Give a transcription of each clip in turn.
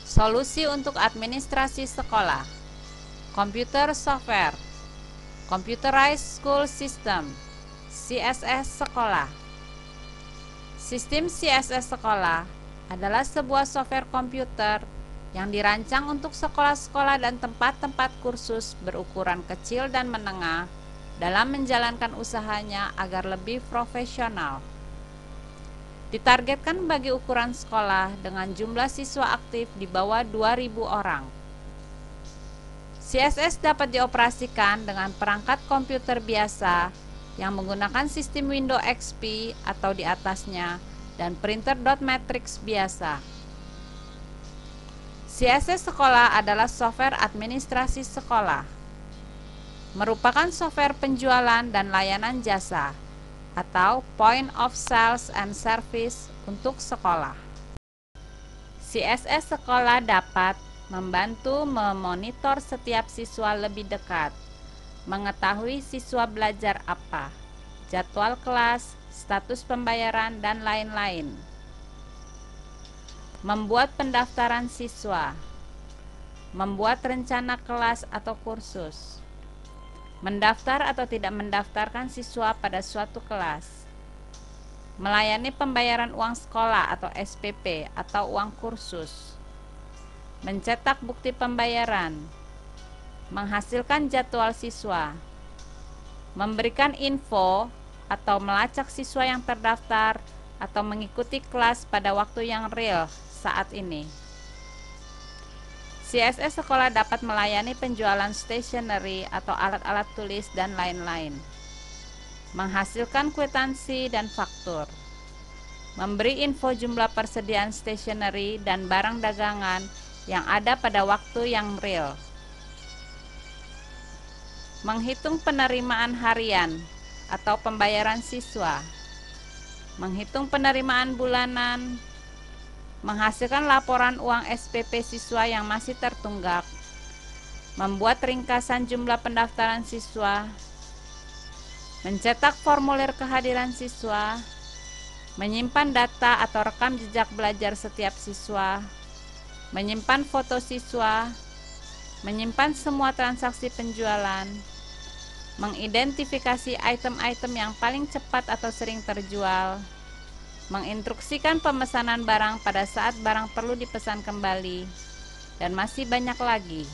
Solusi untuk administrasi sekolah. Computer software. Computerized School System. CSS sekolah. Sistem CSS sekolah adalah sebuah software komputer yang dirancang untuk sekolah-sekolah dan tempat-tempat kursus berukuran kecil dan menengah dalam menjalankan usahanya agar lebih profesional. Ditargetkan bagi ukuran sekolah dengan jumlah siswa aktif di bawah 2.000 orang. CSS dapat dioperasikan dengan perangkat komputer biasa yang menggunakan sistem Windows XP atau di atasnya dan printer dot matrix biasa. CSS sekolah adalah software administrasi sekolah. Merupakan software penjualan dan layanan jasa atau point of sales and service untuk sekolah. CSS sekolah dapat membantu memonitor setiap siswa lebih dekat, mengetahui siswa belajar apa, jadwal kelas, status pembayaran, dan lain-lain. Membuat pendaftaran siswa, membuat rencana kelas atau kursus, mendaftar atau tidak mendaftarkan siswa pada suatu kelas, melayani pembayaran uang sekolah atau SPP atau uang kursus, mencetak bukti pembayaran, menghasilkan jadwal siswa, memberikan info atau melacak siswa yang terdaftar atau mengikuti kelas pada waktu yang real saat ini. CSS sekolah dapat melayani penjualan stationery atau alat-alat tulis dan lain-lain, menghasilkan kwitansi dan faktur, memberi info jumlah persediaan stationery dan barang dagangan yang ada pada waktu yang real, menghitung penerimaan harian atau pembayaran siswa, menghitung penerimaan bulanan, menghasilkan laporan uang SPP siswa yang masih tertunggak, membuat ringkasan jumlah pendaftaran siswa, mencetak formulir kehadiran siswa, menyimpan data atau rekam jejak belajar setiap siswa, menyimpan foto siswa, menyimpan semua transaksi penjualan, mengidentifikasi item-item yang paling cepat atau sering terjual, menginstruksikan pemesanan barang pada saat barang perlu dipesan kembali, dan masih banyak lagi.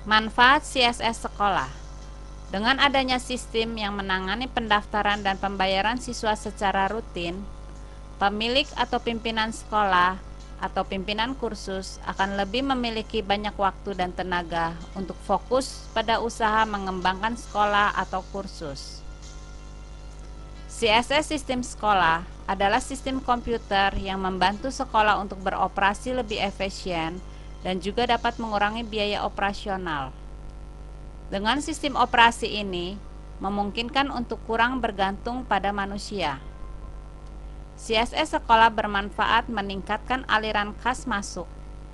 Manfaat CSS sekolah. Dengan adanya sistem yang menangani pendaftaran dan pembayaran siswa secara rutin, pemilik atau pimpinan sekolah atau pimpinan kursus akan lebih memiliki banyak waktu dan tenaga untuk fokus pada usaha mengembangkan sekolah atau kursus. CSS sistem sekolah adalah sistem komputer yang membantu sekolah untuk beroperasi lebih efisien dan juga dapat mengurangi biaya operasional. Dengan sistem operasi ini, memungkinkan untuk kurang bergantung pada manusia. CSS sekolah bermanfaat meningkatkan aliran kas masuk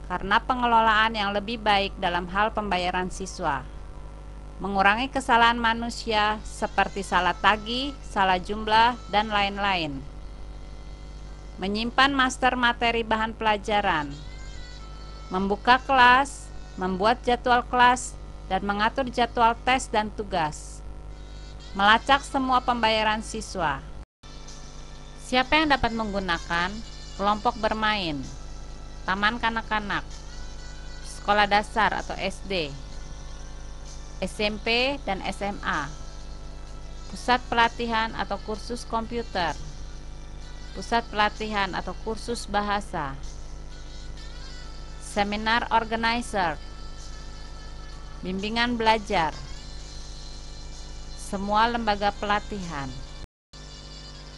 karena pengelolaan yang lebih baik dalam hal pembayaran siswa, mengurangi kesalahan manusia seperti salah tagih, salah jumlah, dan lain-lain, menyimpan master materi bahan pelajaran, membuka kelas, membuat jadwal kelas, dan mengatur jadwal tes dan tugas, melacak semua pembayaran siswa. Siapa yang dapat menggunakan? Kelompok bermain, taman kanak-kanak, sekolah dasar atau SD, SMP dan SMA, pusat pelatihan atau kursus komputer, pusat pelatihan atau kursus bahasa, seminar organizer, bimbingan belajar, semua lembaga pelatihan.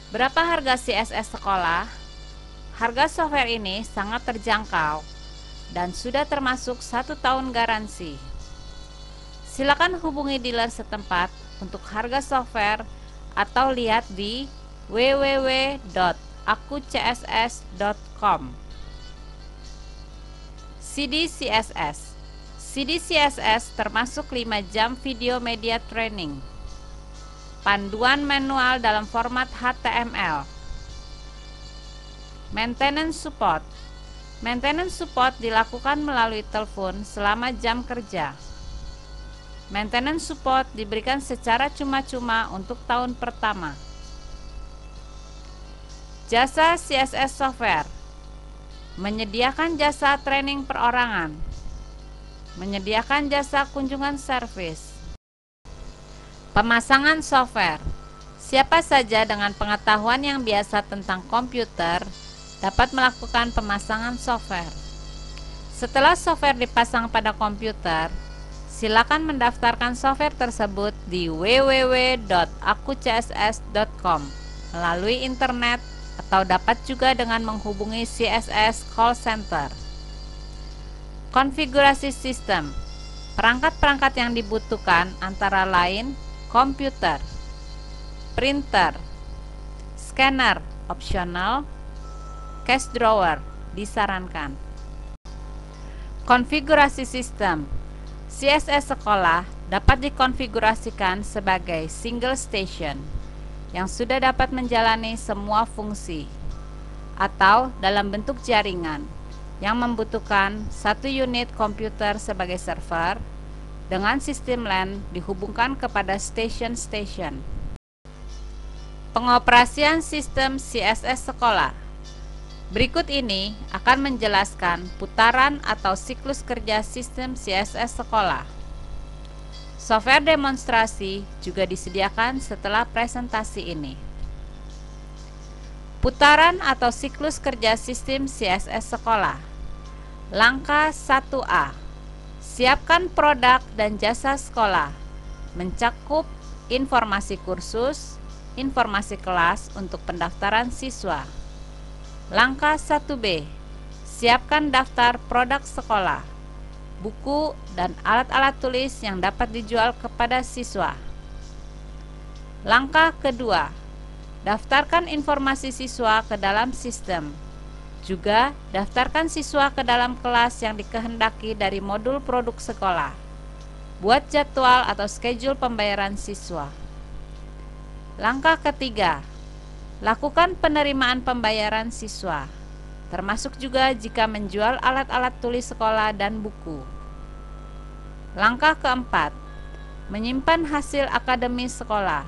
Berapa harga CSS sekolah? Harga software ini sangat terjangkau dan sudah termasuk 1 tahun garansi. Silakan hubungi dealer setempat untuk harga software atau lihat di www.akucss.com. CD CSS. CD CSS termasuk 5 jam video media training, panduan manual dalam format HTML, maintenance support, Maintenance support dilakukan melalui telepon selama jam kerja. Maintenance support diberikan secara cuma-cuma untuk tahun pertama. Jasa CSS Software menyediakan jasa training perorangan, menyediakan jasa kunjungan servis. Pemasangan software. Siapa saja dengan pengetahuan yang biasa tentang komputer dapat melakukan pemasangan software. Setelah software dipasang pada komputer, silakan mendaftarkan software tersebut di www.akucss.com melalui internet atau dapat juga dengan menghubungi CSS Call Center. Konfigurasi sistem. Perangkat-perangkat yang dibutuhkan antara lain komputer, printer, scanner opsional, cash drawer disarankan. Konfigurasi sistem. CSS sekolah dapat dikonfigurasikan sebagai single station yang sudah dapat menjalani semua fungsi, atau dalam bentuk jaringan yang membutuhkan satu unit komputer sebagai server dengan sistem LAN dihubungkan kepada station-station. Pengoperasian sistem CSS sekolah. Berikut ini akan menjelaskan putaran atau siklus kerja sistem CSS sekolah. Software demonstrasi juga disediakan setelah presentasi ini. Putaran atau siklus kerja sistem CSS sekolah. Langkah 1A. Siapkan produk dan jasa sekolah, mencakup informasi kursus, informasi kelas untuk pendaftaran siswa. Langkah 1B. Siapkan daftar produk sekolah, buku, dan alat-alat tulis yang dapat dijual kepada siswa. Langkah kedua. Daftarkan informasi siswa ke dalam sistem. Juga, daftarkan siswa ke dalam kelas yang dikehendaki dari modul produk sekolah. Buat jadwal atau schedule pembayaran siswa. Langkah ketiga. Lakukan penerimaan pembayaran siswa, termasuk juga jika menjual alat-alat tulis sekolah dan buku. Langkah keempat. Menyimpan hasil akademis sekolah,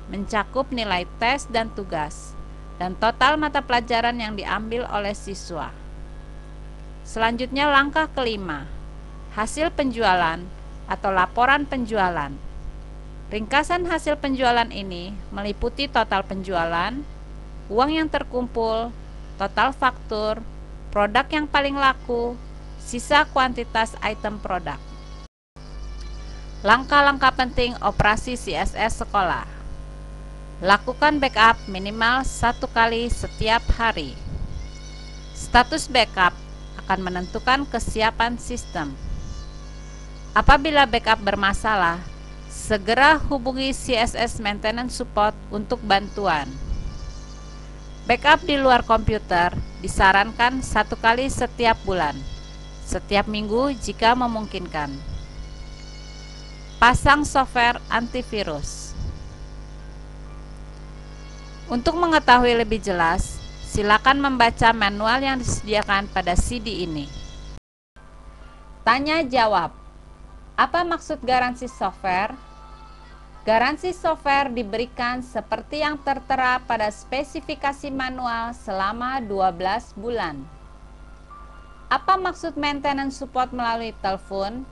mencakup nilai tes dan tugas, dan total mata pelajaran yang diambil oleh siswa. Selanjutnya langkah kelima, hasil penjualan atau laporan penjualan. Ringkasan hasil penjualan ini meliputi total penjualan, uang yang terkumpul, total faktur, produk yang paling laku, sisa kuantitas item produk. Langkah-langkah penting operasi CSS sekolah. Lakukan backup minimal 1 kali setiap hari. Status backup akan menentukan kesiapan sistem. Apabila backup bermasalah, segera hubungi CSS Maintenance Support untuk bantuan. Backup di luar komputer disarankan 1 kali setiap bulan, setiap minggu jika memungkinkan. Pasang software antivirus. Untuk mengetahui lebih jelas, silakan membaca manual yang disediakan pada CD ini. Tanya jawab. Apa maksud garansi software? Garansi software diberikan seperti yang tertera pada spesifikasi manual selama 12 bulan. Apa maksud maintenance support melalui telepon?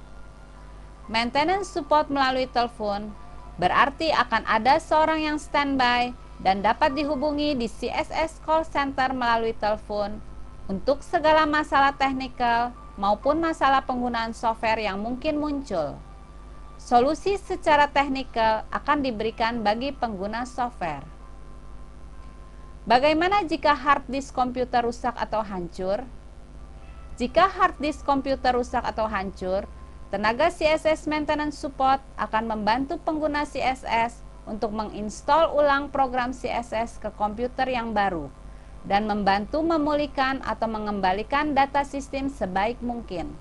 Maintenance support melalui telepon berarti akan ada seorang yang standby dan dapat dihubungi di CSS Call Center melalui telepon untuk segala masalah teknikal maupun masalah penggunaan software yang mungkin muncul. Solusi secara teknikal akan diberikan bagi pengguna software. Bagaimana jika hard disk komputer rusak atau hancur? Jika hard disk komputer rusak atau hancur, tenaga CSS Maintenance Support akan membantu pengguna CSS untuk menginstal ulang program CSS ke komputer yang baru dan membantu memulihkan atau mengembalikan data sistem sebaik mungkin.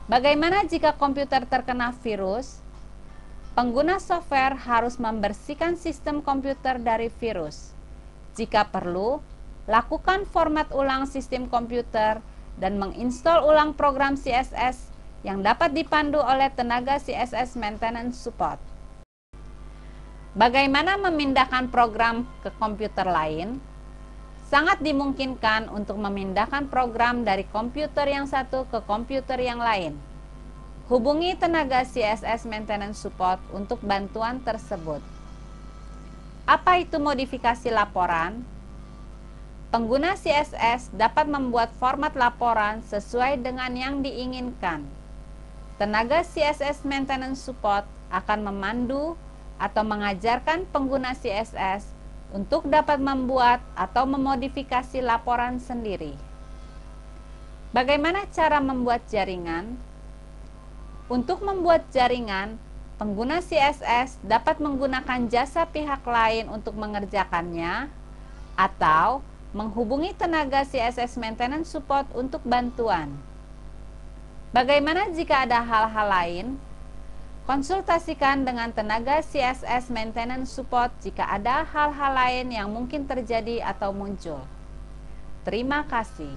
Bagaimana jika komputer terkena virus? Pengguna software harus membersihkan sistem komputer dari virus. Jika perlu, lakukan format ulang sistem komputer, dan menginstal ulang program CSS yang dapat dipandu oleh tenaga CSS Maintenance Support. Bagaimana memindahkan program ke komputer lain? Sangat dimungkinkan untuk memindahkan program dari komputer yang satu ke komputer yang lain. Hubungi tenaga CSS Maintenance Support untuk bantuan tersebut. Apa itu modifikasi laporan? Pengguna CSS dapat membuat format laporan sesuai dengan yang diinginkan. Tenaga CSS Maintenance Support akan memandu atau mengajarkan pengguna CSS untuk dapat membuat atau memodifikasi laporan sendiri. Bagaimana cara membuat jaringan? Untuk membuat jaringan, pengguna CSS dapat menggunakan jasa pihak lain untuk mengerjakannya atau menghubungi tenaga CSS Maintenance Support untuk bantuan. Bagaimana jika ada hal-hal lain? Konsultasikan dengan tenaga CSS Maintenance Support jika ada hal-hal lain yang mungkin terjadi atau muncul. Terima kasih.